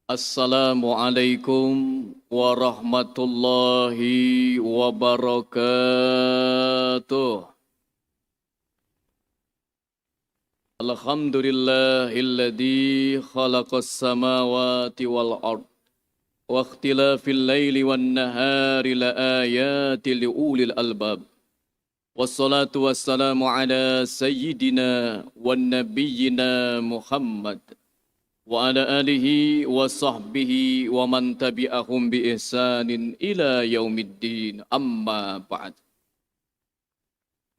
Assalamualaikum warahmatullahi wabarakatuh. Alhamdulillahilladzi khalaqas samawati wal ard wa ikhtilafil laili wan nahari laayatin liulil albab. Wassalatu wassalamu ala sayyidina wan nabiyyina Muhammad wa ala alihi wa sahbihi wa man tabi'ahum bi ihsanin ila yaumiddin, amma ba'd.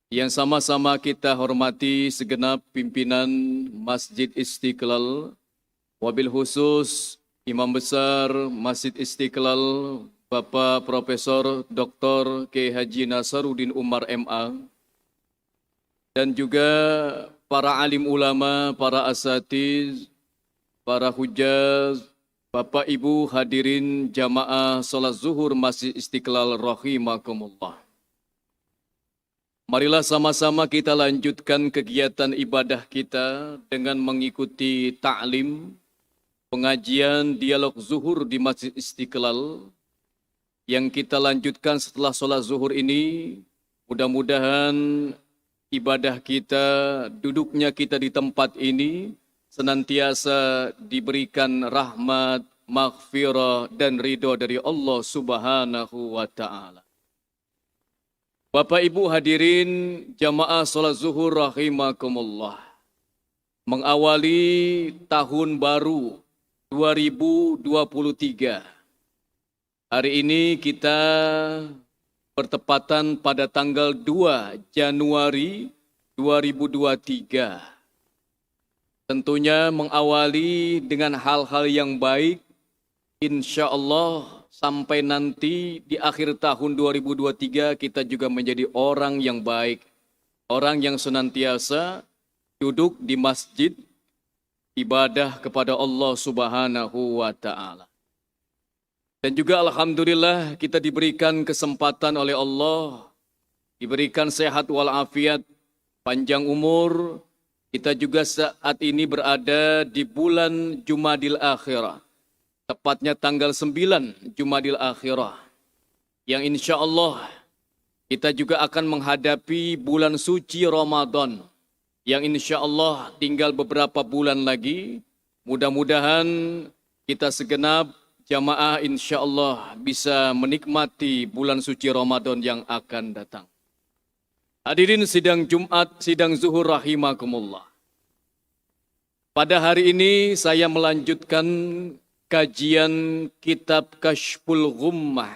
Yang sama-sama kita hormati segenap pimpinan Masjid Istiqlal, wabil khusus Imam Besar Masjid Istiqlal Bapak Profesor Dr. K. Haji Nasaruddin Umar MA, dan juga para alim ulama, para asatiz, para hujjaz, Bapak Ibu hadirin jamaah salat zuhur Masjid Istiqlal rahimakumullah. Marilah sama-sama kita lanjutkan kegiatan ibadah kita dengan mengikuti ta'lim, pengajian dialog zuhur di Masjid Istiqlal yang kita lanjutkan setelah salat zuhur ini. Mudah-mudahan ibadah kita, duduknya kita di tempat ini senantiasa diberikan rahmat, maghfirah, dan ridho dari Allah Subhanahu wa Ta'ala. Bapak Ibu hadirin jamaah salat zuhur rahimakumullah. Mengawali tahun baru 2023. Hari ini kita bertepatan pada tanggal 2 Januari 2023. Tentunya mengawali dengan hal-hal yang baik, insya Allah sampai nanti di akhir tahun 2023 kita juga menjadi orang yang baik, orang yang senantiasa duduk di masjid, ibadah kepada Allah Subhanahu wa Ta'ala. Dan juga alhamdulillah kita diberikan kesempatan oleh Allah, diberikan sehat walafiat, panjang umur. Kita juga saat ini berada di bulan Jumadil Akhirah, tepatnya tanggal 9 Jumadil Akhirah, yang insya Allah kita juga akan menghadapi bulan suci Ramadan, yang insya Allah tinggal beberapa bulan lagi. Mudah-mudahan kita segenap jamaah insya Allah bisa menikmati bulan suci Ramadan yang akan datang. Hadirin sidang Jumat, sidang zuhur rahimakumullah. Pada hari ini saya melanjutkan kajian kitab Kashful Ghummah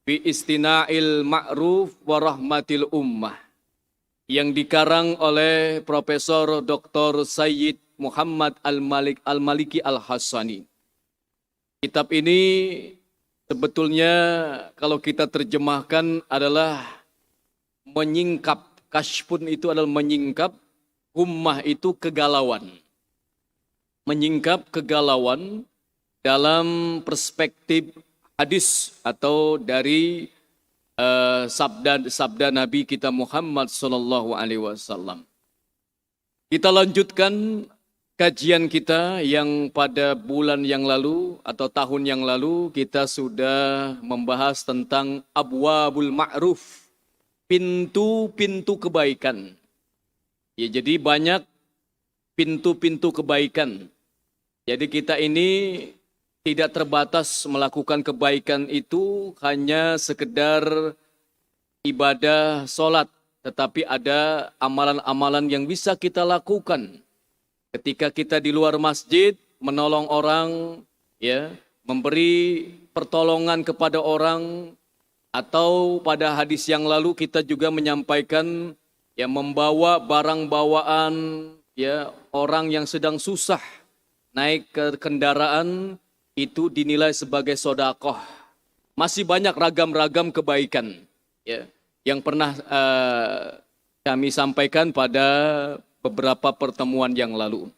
bi Istina'il Ma'ruf wa Rahmatil Ummah yang dikarang oleh Profesor Dr. Sayyid Muhammad Al-Maliki Al-Hassani. Kitab ini sebetulnya kalau kita terjemahkan adalah menyingkap. Kashfun itu adalah menyingkap, gummah itu kegalauan. Menyingkap kegalauan dalam perspektif hadis atau dari sabda Nabi kita Muhammad sallallahu alaihi wasallam. Kita lanjutkan kajian kita yang pada bulan yang lalu atau tahun yang lalu kita sudah membahas tentang abwabul ma'ruf, pintu-pintu kebaikan. Ya, jadi banyak pintu-pintu kebaikan. Jadi kita ini tidak terbatas melakukan kebaikan itu hanya sekedar ibadah sholat, tetapi ada amalan-amalan yang bisa kita lakukan. Ketika kita di luar masjid, menolong orang, ya, memberi pertolongan kepada orang. Atau pada hadis yang lalu kita juga menyampaikan ya membawa barang bawaan ya orang yang sedang susah naik ke kendaraan itu dinilai sebagai sedekah. Masih banyak ragam-ragam kebaikan ya yang pernah kami sampaikan pada beberapa pertemuan yang lalu.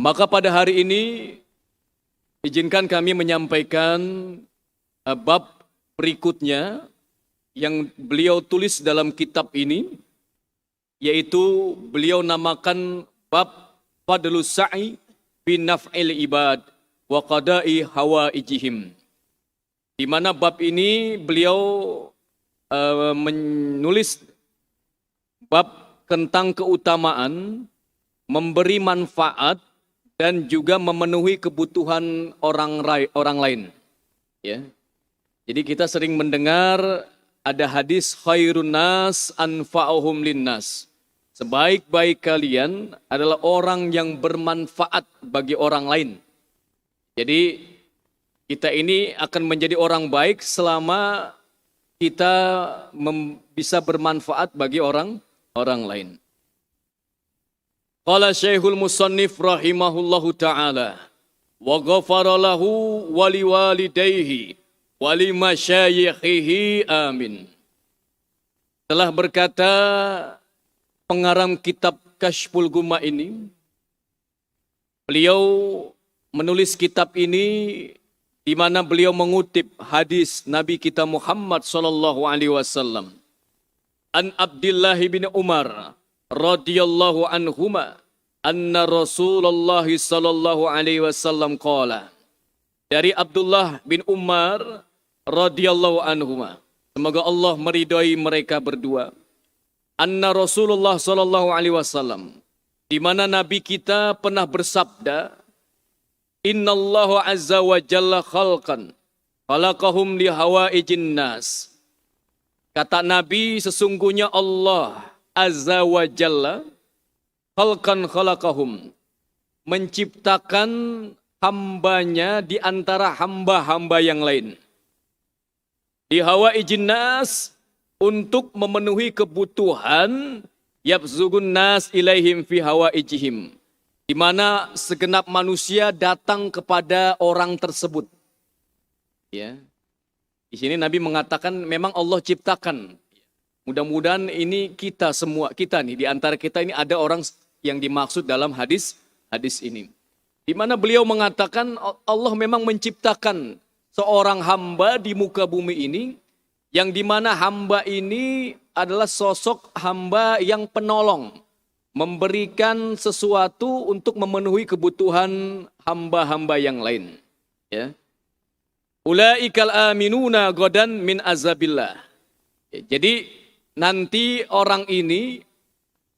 Maka pada hari ini izinkan kami menyampaikan bab berikutnya yang beliau tulis dalam kitab ini, yaitu beliau namakan bab Fadlus Sa'i bin Naf'il Ibad wa qada'i hawaijihim. Di mana bab ini beliau menulis bab tentang keutamaan memberi manfaat dan juga memenuhi kebutuhan orang lain. Ya. Jadi kita sering mendengar ada hadis khairun nas anfa'uhum linnas. Sebaik-baik kalian adalah orang yang bermanfaat bagi orang lain. Jadi kita ini akan menjadi orang baik selama kita bisa bermanfaat bagi orang lain. Qala Syekhul Musannif rahimahullahu ta'ala wa ghafara lahu wa liwalidayhi wa limasyayikhihi amin. Telah berkata pengarang kitab Kasyful Ghumma ini, beliau menulis kitab ini di mana beliau mengutip hadis Nabi kita Muhammad sallallahu alaihi wasallam. An Abdullah bin Umar radhiyallahu anhuma anna Rasulullah sallallahu alaihi wasallam qala. Dari Abdullah bin Umar radhiyallahu anhuma, semoga Allah meridai mereka berdua. Anna Rasulullah sallallahu alaihi wasallam, di mana Nabi kita pernah bersabda, Innallaha azza wa jalla khalqan khalaqahum li hawaijin nas. Kata Nabi, sesungguhnya Allah azza wa jalla khalqan khalaqahum, menciptakan hambanya di antara hamba-hamba yang lain. Di hawaijin nas, untuk memenuhi kebutuhan yabzugun nas ilaihim fi hawaijihim, di mana segenap manusia datang kepada orang tersebut. Ya. Di sini Nabi mengatakan memang Allah ciptakan. Mudah-mudahan ini kita semua, kita nih, di antara kita ini ada orang yang dimaksud dalam hadis ini. Di mana beliau mengatakan Allah memang menciptakan seorang hamba di muka bumi ini, yang di mana hamba ini adalah sosok hamba yang penolong, memberikan sesuatu untuk memenuhi kebutuhan hamba-hamba yang lain. Ya. Ulaikal aminuna godan min azabillah. Ya, jadi nanti orang ini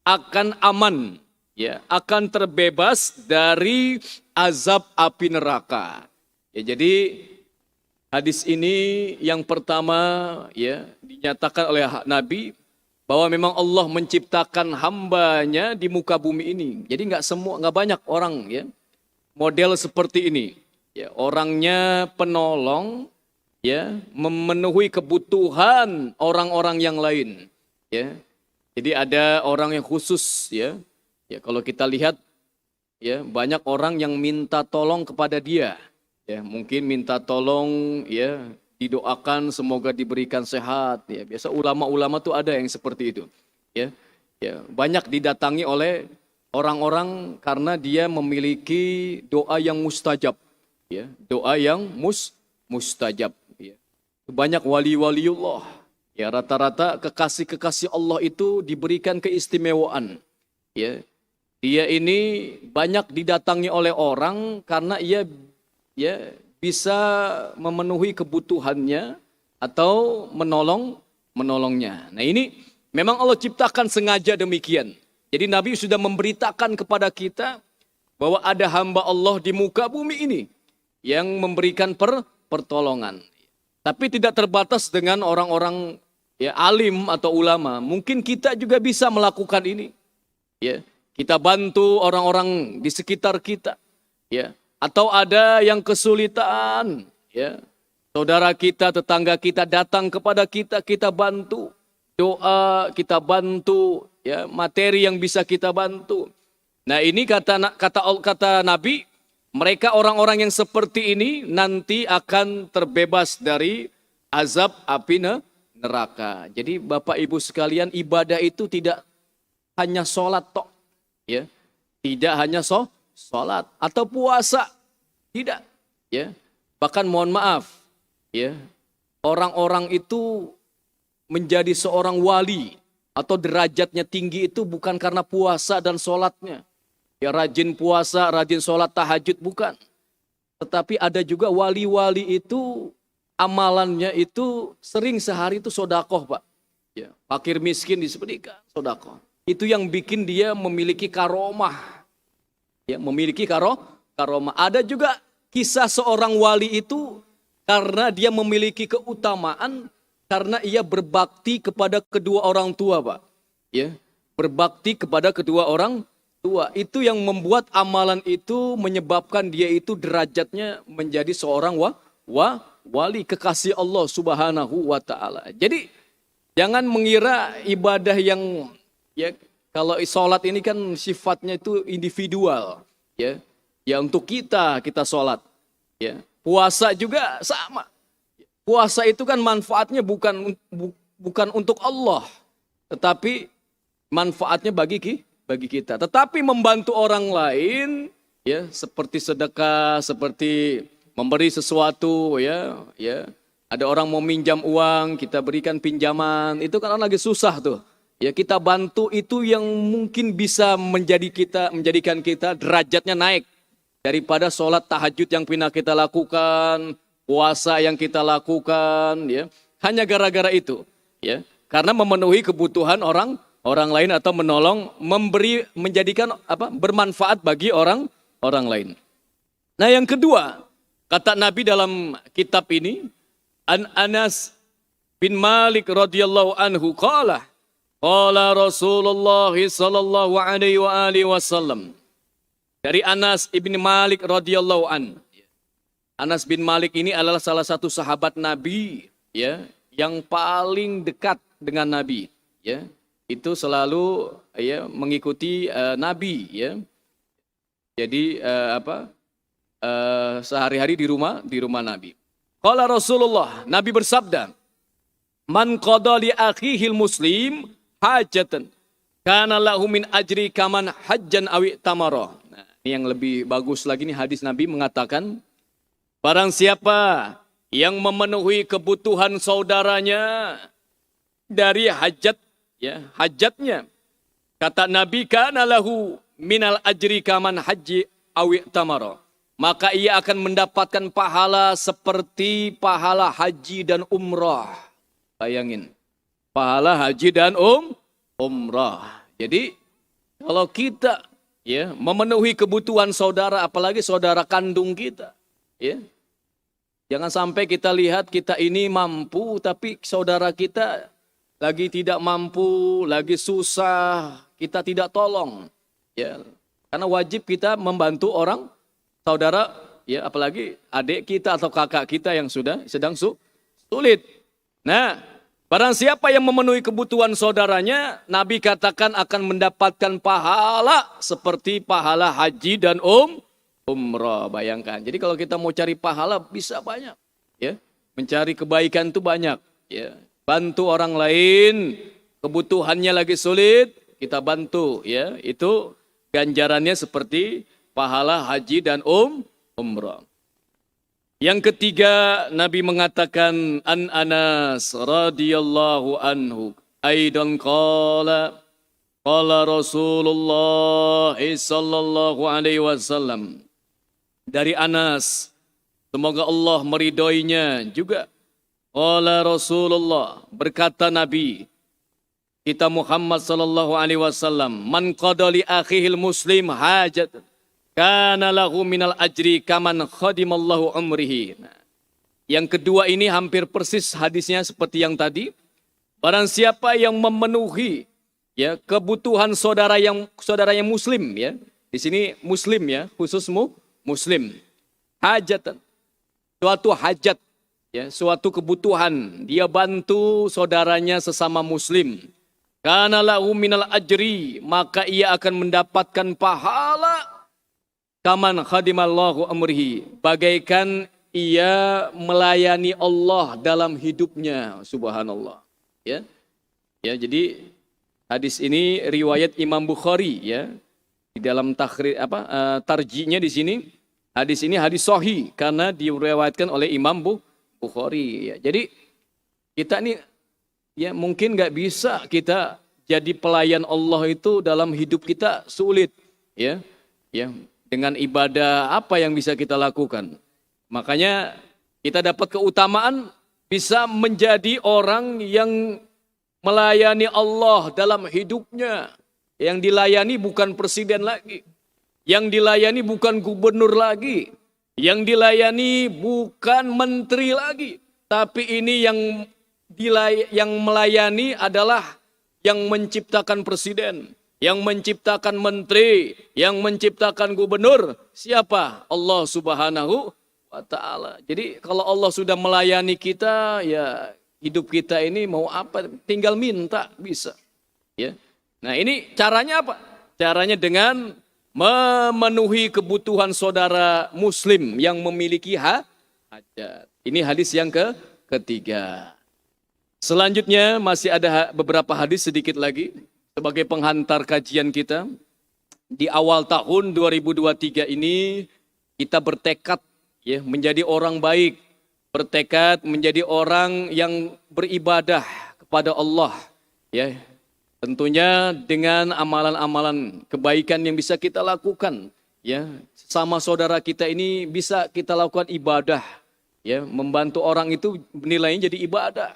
akan aman, ya, akan terbebas dari azab api neraka. Ya, jadi hadis ini yang pertama, ya, dinyatakan oleh Nabi bahwa memang Allah menciptakan hambanya di muka bumi ini. Jadi nggak banyak orang, ya, model seperti ini. Ya, orangnya penolong, ya, memenuhi kebutuhan orang-orang yang lain. Ya, jadi ada orang yang khusus, ya. Ya, kalau kita lihat, ya, banyak orang yang minta tolong kepada dia. Ya, mungkin minta tolong, ya, didoakan semoga diberikan sehat. Ya, biasa ulama-ulama tuh ada yang seperti itu. Ya, ya, banyak didatangi oleh orang-orang karena dia memiliki doa yang mustajab. Ya, doa yang mustajab. Ya. Banyak wali-waliullah. Ya, rata-rata kekasih-kekasih Allah itu diberikan keistimewaan. Ya, dia ini banyak didatangi oleh orang karena ia, ya, bisa memenuhi kebutuhannya atau menolongnya. Nah, ini memang Allah ciptakan sengaja demikian. Jadi Nabi sudah memberitakan kepada kita bahwa ada hamba Allah di muka bumi ini yang memberikan pertolongan. Tapi tidak terbatas dengan orang-orang, ya, alim atau ulama. Mungkin kita juga bisa melakukan ini. Ya, kita bantu orang-orang di sekitar kita. Ya, atau ada yang kesulitan, ya, saudara kita, tetangga kita datang kepada kita, kita bantu. Doa kita bantu, ya, materi yang bisa kita bantu. Nah, ini kata Nabi, mereka orang-orang yang seperti ini nanti akan terbebas dari azab api neraka. Jadi Bapak Ibu sekalian, ibadah itu tidak hanya sholat tok, ya, tidak hanya sholat atau puasa, tidak, ya. Bahkan mohon maaf, ya, orang-orang itu menjadi seorang wali atau derajatnya tinggi itu bukan karena puasa dan sholatnya. Ya, rajin puasa, rajin sholat tahajud, bukan. Tetapi ada juga wali-wali itu amalannya itu sering sehari itu sodakoh, Pak. Ya, fakir miskin disebutkan sodakoh. Itu yang bikin dia memiliki karomah. Ya, memiliki karomah. Ada juga kisah seorang wali itu karena dia memiliki keutamaan karena ia berbakti kepada kedua orang tua, Pak. Ya, berbakti kepada kedua orang tua. Itu yang membuat amalan itu menyebabkan dia itu derajatnya menjadi seorang wali kekasih Allah Subhanahu wa taala. Jadi jangan mengira ibadah yang ya kalau sholat ini kan sifatnya itu individual, ya. Ya untuk kita sholat, ya. Puasa juga sama. Puasa itu kan manfaatnya bukan untuk Allah, tetapi manfaatnya bagi kita. Tetapi membantu orang lain, ya, seperti sedekah, seperti memberi sesuatu, ya. Ada orang mau minjam uang, kita berikan pinjaman, itu kan orang lagi susah tuh. Ya, kita bantu itu yang mungkin bisa menjadikan kita derajatnya naik daripada sholat tahajud yang pernah kita lakukan, puasa yang kita lakukan, ya. Hanya gara-gara itu, ya. Karena memenuhi kebutuhan orang lain atau menolong, menjadikan bermanfaat bagi orang lain. Nah, yang kedua, kata Nabi dalam kitab ini, Anas bin Malik radhiyallahu anhu qala Rasulullah sallallahu alaihi wasallam. Dari Anas bin Malik radhiyallahu an. Anas bin Malik ini adalah salah satu sahabat Nabi, ya, yang paling dekat dengan Nabi, ya. Itu selalu, ya, mengikuti Nabi, ya. Jadi sehari-hari di rumah Nabi. Qala Rasulullah, Nabi bersabda, "Man qada li akhihil muslim hajatan kana lahu min ajri kaman hajjan awi tamara." Nah, ini yang lebih bagus lagi nih, hadis Nabi mengatakan, barang siapa yang memenuhi kebutuhan saudaranya dari hajat, ya, hajatnya, kata Nabi, kana lahu minal ajri kaman haji awi tamara, maka ia akan mendapatkan pahala seperti pahala haji dan umrah. Bayangin, pahala haji dan umrah. Jadi kalau kita, ya, memenuhi kebutuhan saudara, apalagi saudara kandung kita, ya, jangan sampai kita lihat kita ini mampu tapi saudara kita lagi tidak mampu, lagi susah, kita tidak tolong, ya. Karena wajib kita membantu orang saudara, ya, apalagi adik kita atau kakak kita yang sedang sulit. Nah, barang siapa yang memenuhi kebutuhan saudaranya, Nabi katakan akan mendapatkan pahala seperti pahala haji dan umrah. Bayangkan. Jadi kalau kita mau cari pahala bisa banyak, ya. Mencari kebaikan itu banyak, ya. Bantu orang lain, kebutuhannya lagi sulit, kita bantu, ya. Itu ganjarannya seperti pahala haji dan umrah. Yang ketiga, Nabi mengatakan, an Anas radhiyallahu anhu aidan qala Rasulullah sallallahu alaihi wasallam. Dari Anas, semoga Allah meridhoinya juga, qala Rasulullah, berkata Nabi kita Muhammad sallallahu alaihi wasallam, man qada li akhihil muslim hajat kana lahu minal ajri kaman khadimallahu umrihi. Nah, yang kedua ini hampir persis hadisnya seperti yang tadi. Barang siapa yang memenuhi, ya, kebutuhan saudara yang muslim, ya. Di sini muslim, ya, khusus muslim. Hajatan, suatu hajat, ya, suatu kebutuhan, dia bantu saudaranya sesama muslim. Kana lahu minal ajri, maka ia akan mendapatkan pahala kaman khadimallahu amrihi, bagaikan ia melayani Allah dalam hidupnya. Subhanallah, ya. Ya, jadi hadis ini riwayat Imam Bukhari, ya. Di dalam tarjinya di sini, hadis ini hadis sahih karena diriwayatkan oleh Imam Bukhari, ya. Jadi kita ini, ya, mungkin nggak bisa kita jadi pelayan Allah itu dalam hidup kita sulit, ya. Ya, dengan ibadah apa yang bisa kita lakukan? Makanya kita dapat keutamaan bisa menjadi orang yang melayani Allah dalam hidupnya. Yang dilayani bukan presiden lagi. Yang dilayani bukan gubernur lagi. Yang dilayani bukan menteri lagi. Tapi ini yang melayani adalah yang menciptakan presiden, yang menciptakan menteri, yang menciptakan gubernur. Siapa? Allah Subhanahu wa Ta'ala. Jadi kalau Allah sudah melayani kita, ya hidup kita ini mau apa? Tinggal minta, bisa. Ya. Nah ini caranya apa? Caranya dengan memenuhi kebutuhan saudara muslim yang memiliki hajat. Ini hadis yang ketiga. Selanjutnya masih ada beberapa hadis sedikit lagi sebagai penghantar kajian kita. Di awal tahun 2023 ini kita bertekad ya menjadi orang baik, bertekad menjadi orang yang beribadah kepada Allah ya. Tentunya dengan amalan-amalan kebaikan yang bisa kita lakukan ya. Sama saudara kita ini bisa kita lakukan ibadah ya, membantu orang itu nilainya jadi ibadah.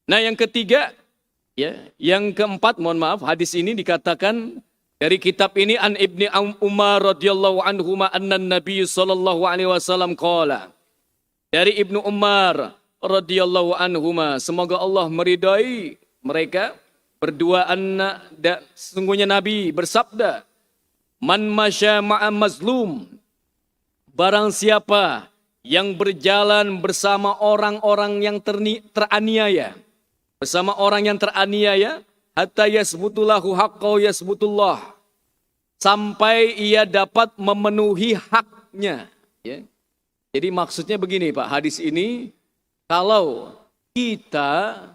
Nah yang ketiga, ya, yang keempat, mohon maaf, hadis ini dikatakan dari kitab ini an Ibni Umar radhiyallahu anhuma anna Nabi sallallahu alaihi wasallam qala. Dari Ibnu Umar radhiyallahu anhuma, semoga Allah meridai mereka berdua, sesungguhnya Nabi bersabda, man masya ma'a mazlum, barang siapa yang berjalan bersama orang-orang yang teraniaya. Bersama orang yang teraniaya. Hatta yasbutulahu haqqau yasbutullah. Sampai ia dapat memenuhi haknya. Ya. Jadi maksudnya begini Pak, hadis ini. Kalau kita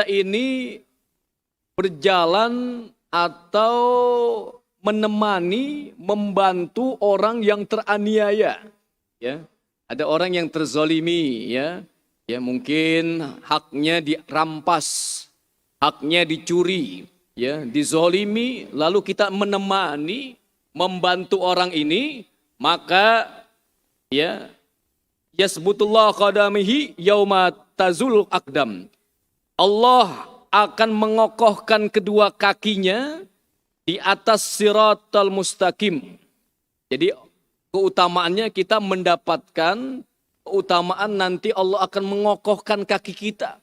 ini berjalan atau menemani, membantu orang yang teraniaya. Ya, ada orang yang terzolimi, ya mungkin haknya dirampas, haknya dicuri, ya dizolimi, lalu kita menemani, membantu orang ini, maka ya yasbutullah qadamihi yauma tazul aqdam. Allah akan mengokohkan kedua kakinya di atas siratal mustaqim. Jadi keutamaannya kita mendapatkan keutamaan nanti Allah akan mengokohkan kaki kita.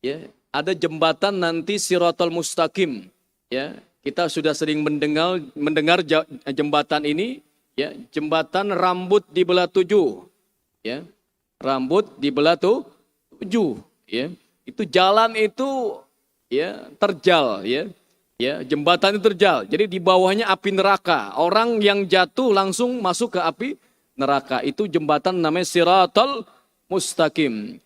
Ya, ada jembatan nanti Siratal Mustaqim. Ya, kita sudah sering mendengar jembatan ini. Ya, jembatan rambut dibelah 7. Ya, rambut dibelah 7. Ya, itu jalan itu ya terjal. Ya, jembatan itu terjal. Jadi di bawahnya api neraka. Orang yang jatuh langsung masuk ke api neraka. Itu jembatan namanya Siratal Mustaqim.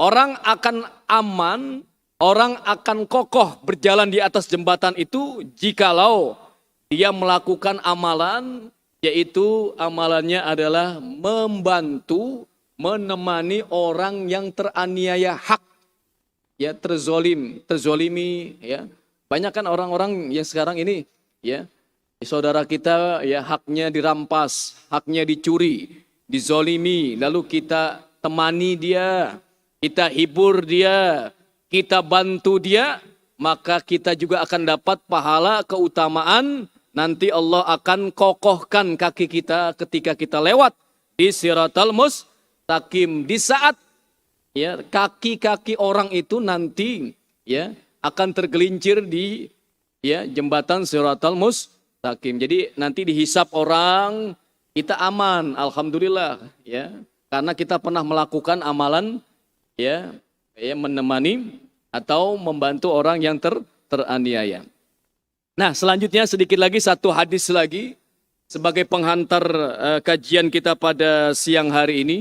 Orang akan aman, orang akan kokoh berjalan di atas jembatan itu jikalau dia melakukan amalan, yaitu amalannya adalah membantu, menemani orang yang teraniaya hak. Ya, terzolimi, ya. Banyak kan orang-orang yang sekarang ini, ya, saudara kita, ya haknya dirampas, haknya dicuri, dizolimi, lalu kita temani dia, kita hibur dia, kita bantu dia, maka kita juga akan dapat pahala keutamaan. Nanti Allah akan kokohkan kaki kita ketika kita lewat di Siratal Mustaqim. Di saat ya kaki-kaki orang itu nanti ya akan tergelincir di ya jembatan Siratal Mustaqim. Jadi nanti dihisap orang, kita aman, alhamdulillah ya. Karena kita pernah melakukan amalan ya menemani atau membantu orang yang teraniaya. Nah, selanjutnya sedikit lagi satu hadis lagi sebagai penghantar kajian kita pada siang hari ini.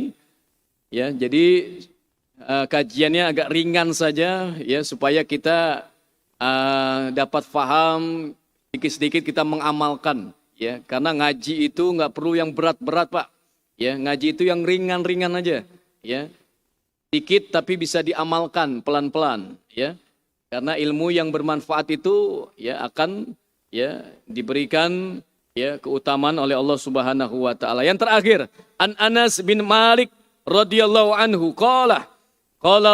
Ya, jadi kajiannya agak ringan saja ya supaya kita dapat paham, sedikit-sedikit kita mengamalkan ya, karena ngaji itu nggak perlu yang berat-berat Pak ya, ngaji itu yang ringan-ringan aja ya, sedikit tapi bisa diamalkan pelan-pelan ya, karena ilmu yang bermanfaat itu ya akan ya diberikan ya, keutamaan oleh Allah Subhanahu wa taala. Yang terakhir, An Anas bin Malik radhiyallahu anhu qala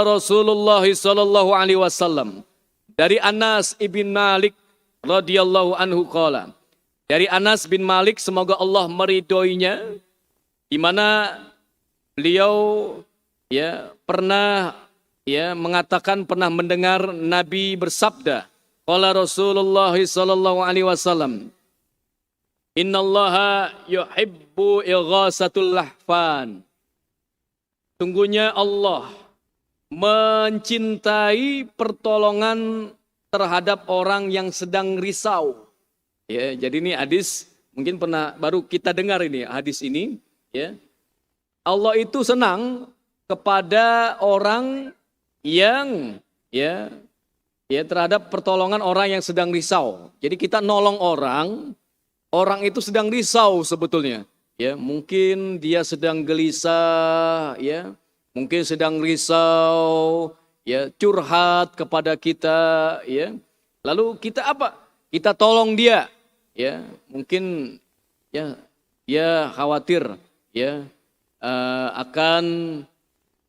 Rasulullah sallallahu alaihi wasallam. Dari Anas bin Malik radhiyallahu anhu qala. Dari Anas bin Malik, semoga Allah meridhoinya, di mana beliau ya pernah ya mengatakan pernah mendengar Nabi bersabda, qala Rasulullah sallallahu alaihi wasallam, innallaha yuhibbu ighasatul lahfan. Sungguhnya Allah mencintai pertolongan terhadap orang yang sedang risau. Ya, jadi ini hadis mungkin baru kita dengar ini hadis ini, ya. Allah itu senang kepada orang yang ya terhadap pertolongan orang yang sedang risau. Jadi kita nolong orang itu sedang risau sebetulnya. Ya, mungkin dia sedang gelisah, ya. Mungkin sedang risau, ya, curhat kepada kita, ya. Lalu kita apa? Kita tolong dia. Ya, mungkin ya dia khawatir ya akan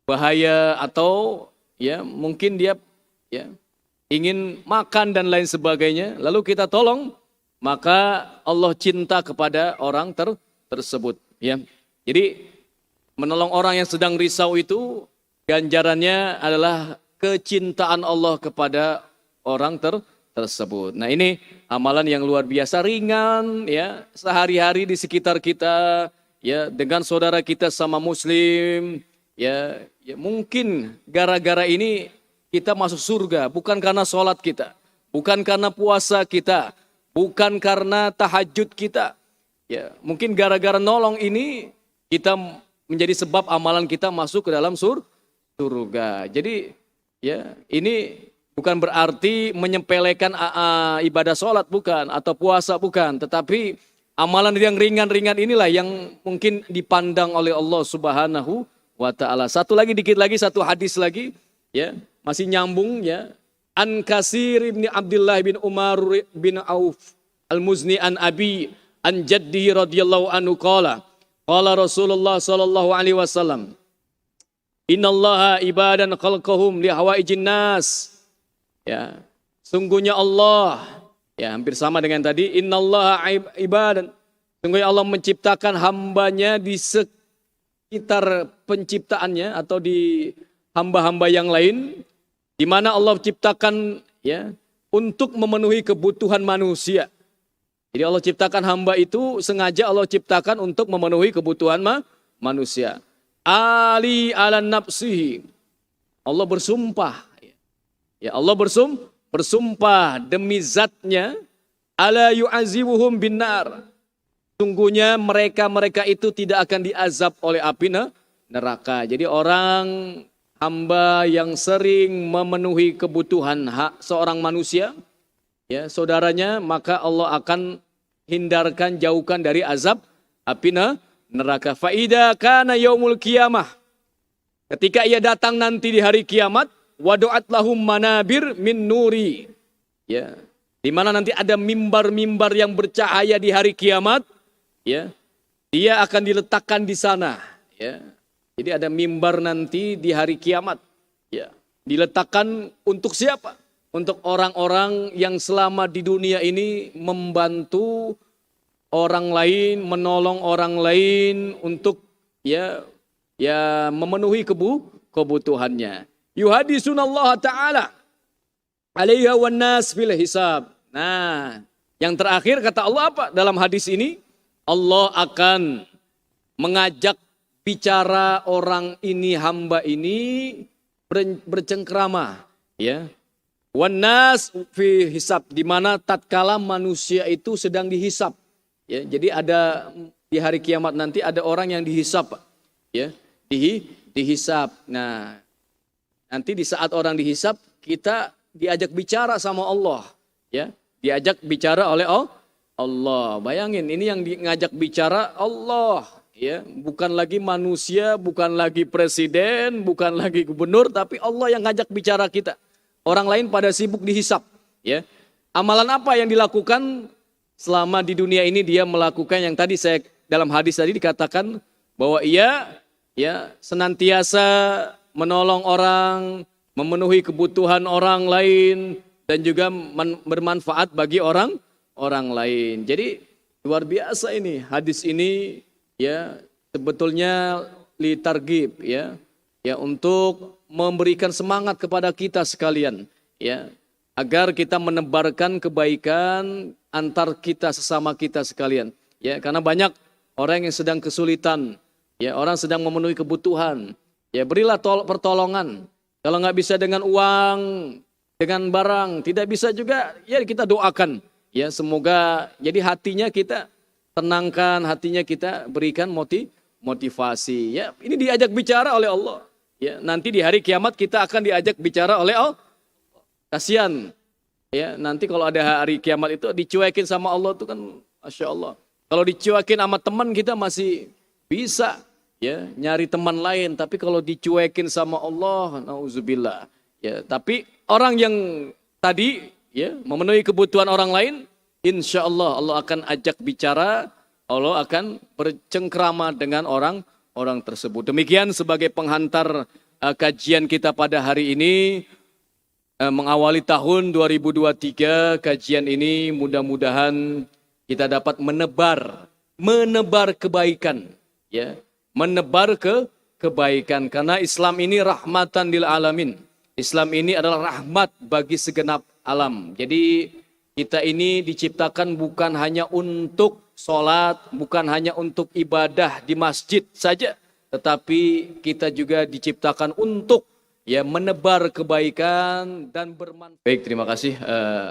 bahaya atau ya mungkin dia ya ingin makan dan lain sebagainya, lalu kita tolong, maka Allah cinta kepada orang tersebut ya. Jadi menolong orang yang sedang risau itu ganjarannya adalah kecintaan Allah kepada orang tersebut. Nah, ini amalan yang luar biasa ringan ya, sehari-hari di sekitar kita ya, dengan saudara kita sama muslim ya mungkin gara-gara ini kita masuk surga, bukan karena sholat kita, bukan karena puasa kita, bukan karena tahajud kita ya, mungkin gara-gara nolong ini kita menjadi sebab amalan kita masuk ke dalam surga. Jadi ya ini bukan berarti menyepelekan ibadah sholat, bukan, atau puasa, bukan. Tetapi amalan yang ringan-ringan inilah yang mungkin dipandang oleh Allah Subhanahu wa ta'ala. Dikit lagi, satu hadis lagi, ya, masih nyambung ya. An Kasir bin Abdullah bin Umar bin Auf al-Muzni an Abi an Jaddi radhiyallahu anhu qala Rasulullah sallallahu alaihi wasallam, innallaha ibadan khalqahum li hawaijin nas. Ya, sungguhnya Allah, ya hampir sama dengan tadi, innallaha ibadan. Sungguhnya Allah menciptakan hambanya di sekitar penciptaannya atau di hamba-hamba yang lain, di mana Allah ciptakan ya untuk memenuhi kebutuhan manusia. Jadi Allah ciptakan hamba itu sengaja Allah ciptakan untuk memenuhi kebutuhan manusia. Ali ala nafsihi. Allah bersumpah. Ya, Allah bersumpah demi zatnya, ala yu'azibuhum binnar. Sungguhnya mereka itu tidak akan diazab oleh api neraka. Jadi orang hamba yang sering memenuhi kebutuhan hak seorang manusia, ya saudaranya, maka Allah akan hindarkan, jauhkan dari azab api neraka. Faida kana yaumul qiyamah. Ketika ia datang nanti di hari kiamat, wadu'at lahum manabir min nuri. Ya, di mana nanti ada mimbar-mimbar yang bercahaya di hari kiamat, ya. Dia akan diletakkan di sana, ya. Jadi ada mimbar nanti di hari kiamat, ya. Diletakkan untuk siapa? Untuk orang-orang yang selama di dunia ini membantu orang lain, menolong orang lain untuk ya memenuhi kebutuhannya. Yuhadisunallah ta'ala alaiha wan nas fil hisab. Nah, yang terakhir kata Allah apa dalam hadis ini? Allah akan mengajak bicara orang ini, hamba ini bercengkrama, ya. Wan nas fi hisab, di mana tatkala manusia itu sedang dihisab. Ya, jadi ada di hari kiamat nanti ada orang yang dihisab, ya. Dihisab. Nah, nanti di saat orang dihisab, kita diajak bicara sama Allah, ya, diajak bicara oleh Allah. Bayangin, ini yang ngajak bicara Allah, ya, bukan lagi manusia, bukan lagi presiden, bukan lagi gubernur, tapi Allah yang ngajak bicara kita. Orang lain pada sibuk dihisab, ya. Amalan apa yang dilakukan selama di dunia ini dia melakukan yang tadi saya dalam hadis tadi dikatakan bahwa ia ya senantiasa menolong orang, memenuhi kebutuhan orang lain dan juga bermanfaat bagi orang lain. Jadi luar biasa ini hadis ini ya sebetulnya litargib ya untuk memberikan semangat kepada kita sekalian ya agar kita menebarkan kebaikan antar kita sesama kita sekalian ya karena banyak orang yang sedang kesulitan ya orang sedang memenuhi kebutuhan ya berilah pertolongan kalau nggak bisa dengan uang dengan barang tidak bisa juga ya kita doakan ya semoga jadi hatinya kita tenangkan hatinya kita berikan motivasi ya ini diajak bicara oleh Allah ya nanti di hari kiamat kita akan diajak bicara oleh Allah kasihan ya nanti kalau ada hari kiamat itu dicuekin sama Allah itu kan Masya Allah kalau dicuekin sama teman kita masih bisa ya nyari teman lain tapi kalau dicuekin sama Allah nauzubillah ya tapi orang yang tadi ya memenuhi kebutuhan orang lain insya Allah Allah akan ajak bicara Allah akan bercengkrama dengan orang tersebut. Demikian sebagai penghantar kajian kita pada hari ini mengawali tahun 2023 kajian ini mudah-mudahan kita dapat menebar kebaikan ya menebar kebaikan karena Islam ini rahmatan lil alamin. Islam ini adalah rahmat bagi segenap alam. Jadi kita ini diciptakan bukan hanya untuk sholat, bukan hanya untuk ibadah di masjid saja, tetapi kita juga diciptakan untuk ya menebar kebaikan dan bermanfaat. Baik, terima kasih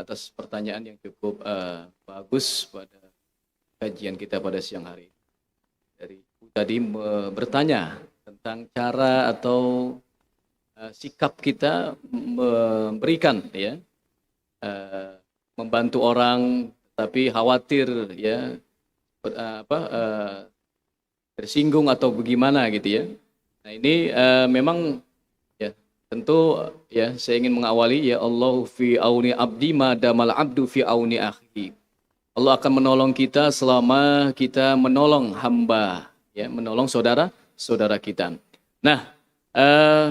atas pertanyaan yang cukup bagus pada kajian kita pada siang hari. Dari tadi bertanya tentang cara atau sikap kita memberikan ya membantu orang tapi khawatir ya tersinggung atau bagaimana gitu ya. Nah ini memang ya tentu ya saya ingin mengawali ya Allah fi auni abdi madamal abdu fi auni akhi. Allah akan menolong kita selama kita menolong hamba ya menolong saudara kita. Nah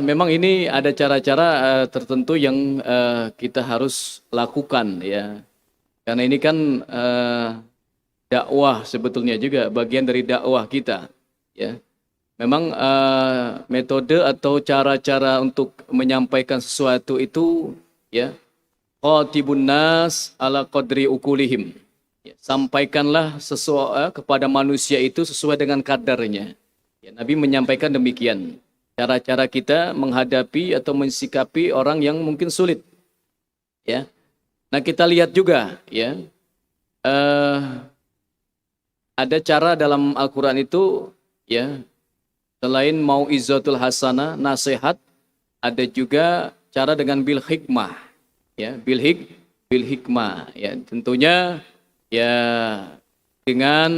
memang ini ada cara-cara tertentu yang kita harus lakukan ya. Karena ini kan dakwah sebetulnya juga bagian dari dakwah kita ya. Memang metode atau cara-cara untuk menyampaikan sesuatu itu ya qatibun nas ala qadri ukulihim. Ya, sampaikanlah sesuatu kepada manusia itu sesuai dengan kadarnya. Ya, Nabi menyampaikan demikian. Cara-cara kita menghadapi atau mensikapi orang yang mungkin sulit. Ya. Nah kita lihat juga ya ada cara dalam Al-Quran itu ya selain mau izzatul hasanah nasihat ada juga cara dengan bil hikmah ya bil hikmah ya tentunya ya dengan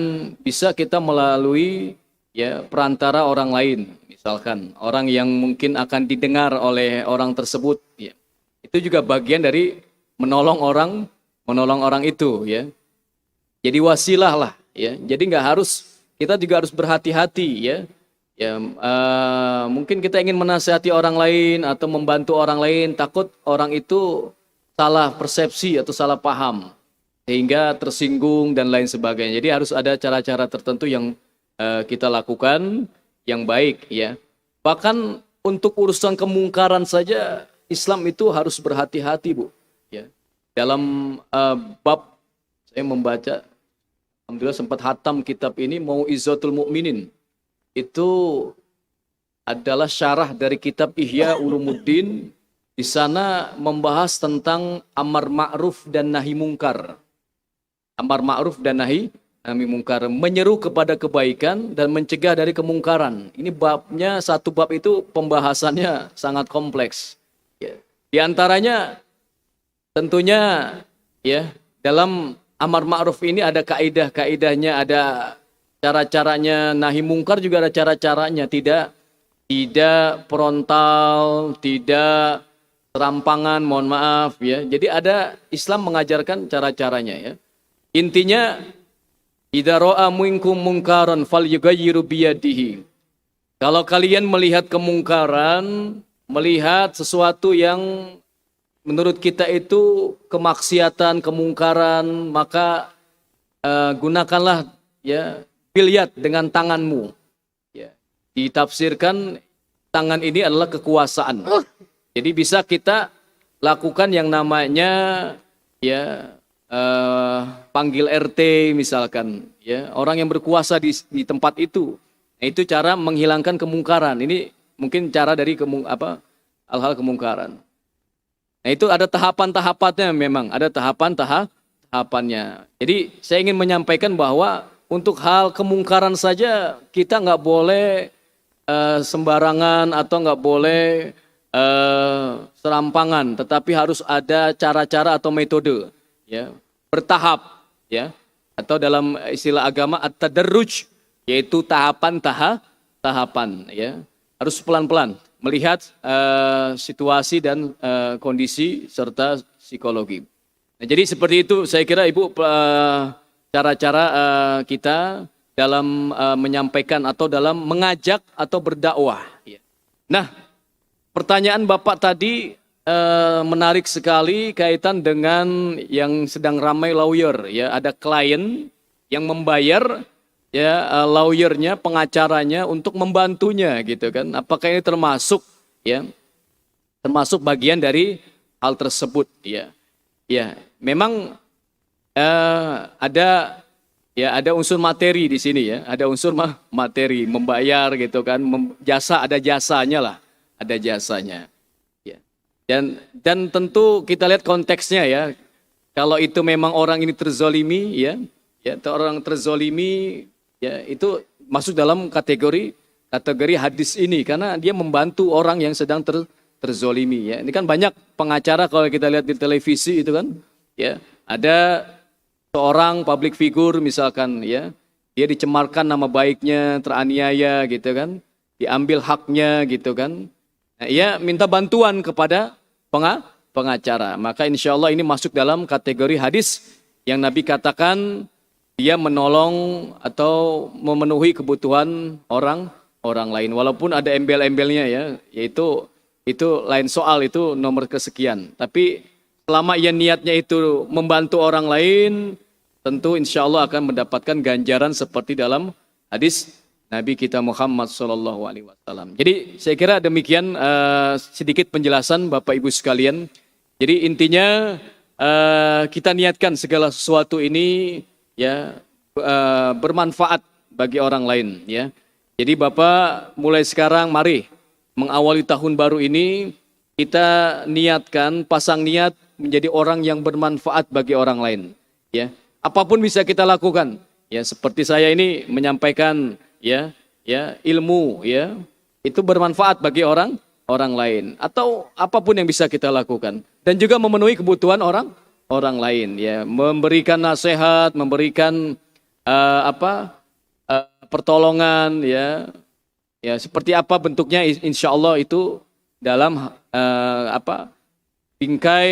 bisa kita melalui ya perantara orang lain. Misalkan orang yang mungkin akan didengar oleh orang tersebut ya. Itu juga bagian dari menolong orang itu ya. Jadi wasilah lah ya. Jadi kita juga harus berhati-hati ya. Ya mungkin kita ingin menasihati orang lain atau membantu orang lain takut orang itu salah persepsi atau salah paham sehingga tersinggung dan lain sebagainya. Jadi harus ada cara-cara tertentu yang kita lakukan yang baik ya. Bahkan untuk urusan kemungkaran saja Islam itu harus berhati-hati Bu. Ya. Dalam bab saya membaca, alhamdulillah sempat hatam kitab ini Mau'izatul Mu'minin. Itu adalah syarah dari kitab Ihya Ulumuddin. Di sana membahas tentang amar ma'ruf dan nahi mungkar. Amar ma'ruf dan nahi mungkar, menyeru kepada kebaikan dan mencegah dari kemungkaran. Ini babnya, satu bab itu pembahasannya sangat kompleks. Ya. Di antaranya tentunya ya dalam amar ma'ruf ini ada kaidah-kaidahnya, ada cara-caranya, nahi mungkar juga ada cara-caranya, tidak frontal, tidak serampangan, mohon maaf ya. Jadi ada Islam mengajarkan cara-caranya ya. Intinya, idza ra'a minkum munkaran falyughayyiru biyadihi. Kalau kalian melihat kemungkaran, melihat sesuatu yang menurut kita itu kemaksiatan, kemungkaran, maka gunakanlah ya bilyad dengan tanganmu. Ya. Ditafsirkan tangan ini adalah kekuasaan. Jadi bisa kita lakukan yang namanya ya panggil RT misalkan, ya orang yang berkuasa di tempat itu. Nah, itu cara menghilangkan kemungkaran. Ini mungkin cara dari hal-hal kemungkaran. Nah, itu ada tahapan-tahapannya memang, ada tahapannya. Jadi saya ingin menyampaikan bahwa untuk hal kemungkaran saja kita nggak boleh sembarangan atau nggak boleh serampangan, tetapi harus ada cara-cara atau metode, ya bertahap, ya atau dalam istilah agama at-tadarruj, yaitu tahapan, ya harus pelan-pelan melihat situasi dan kondisi serta psikologi. Nah, jadi seperti itu saya kira Ibu cara-cara kita dalam menyampaikan atau dalam mengajak atau berdakwah. Nah, pertanyaan Bapak tadi menarik sekali kaitan dengan yang sedang ramai lawyer, ya ada klien yang membayar ya lawyernya, pengacaranya untuk membantunya gitu kan. Apakah ini termasuk bagian dari hal tersebut ya. Ya, memang ada unsur materi di sini ya, ada unsur materi membayar gitu kan, jasa ada jasanya lah, ada jasanya. Ya. Dan tentu kita lihat konteksnya ya. Kalau itu memang orang ini terzolimi ya orang terzolimi ya itu masuk dalam kategori hadis ini karena dia membantu orang yang sedang terzolimi ya. Ini kan banyak pengacara kalau kita lihat di televisi itu kan ya, ada seorang public figure misalkan ya, dia dicemarkan nama baiknya, teraniaya gitu kan, diambil haknya gitu kan. Nah, ia minta bantuan kepada pengacara. Maka insya Allah ini masuk dalam kategori hadis yang Nabi katakan dia menolong atau memenuhi kebutuhan orang lain. Walaupun ada embel-embelnya ya, yaitu lain soal, itu nomor kesekian. Tapi selama ia niatnya itu membantu orang lain, tentu insya Allah akan mendapatkan ganjaran seperti dalam hadis Nabi kita Muhammad SAW. Jadi saya kira demikian sedikit penjelasan Bapak Ibu sekalian. Jadi intinya kita niatkan segala sesuatu ini ya bermanfaat bagi orang lain ya. Jadi Bapak mulai sekarang mari mengawali tahun baru ini kita niatkan, pasang niat menjadi orang yang bermanfaat bagi orang lain ya. Apapun bisa kita lakukan ya, seperti saya ini menyampaikan ya ilmu ya, itu bermanfaat bagi orang lain, atau apapun yang bisa kita lakukan dan juga memenuhi kebutuhan orang lain ya, memberikan nasihat, memberikan pertolongan ya seperti apa bentuknya, insya Allah itu dalam bingkai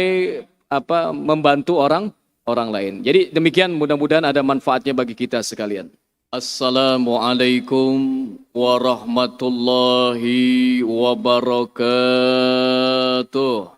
membantu orang lain. Jadi demikian, mudah-mudahan ada manfaatnya bagi kita sekalian. Assalamualaikum warahmatullahi wabarakatuh.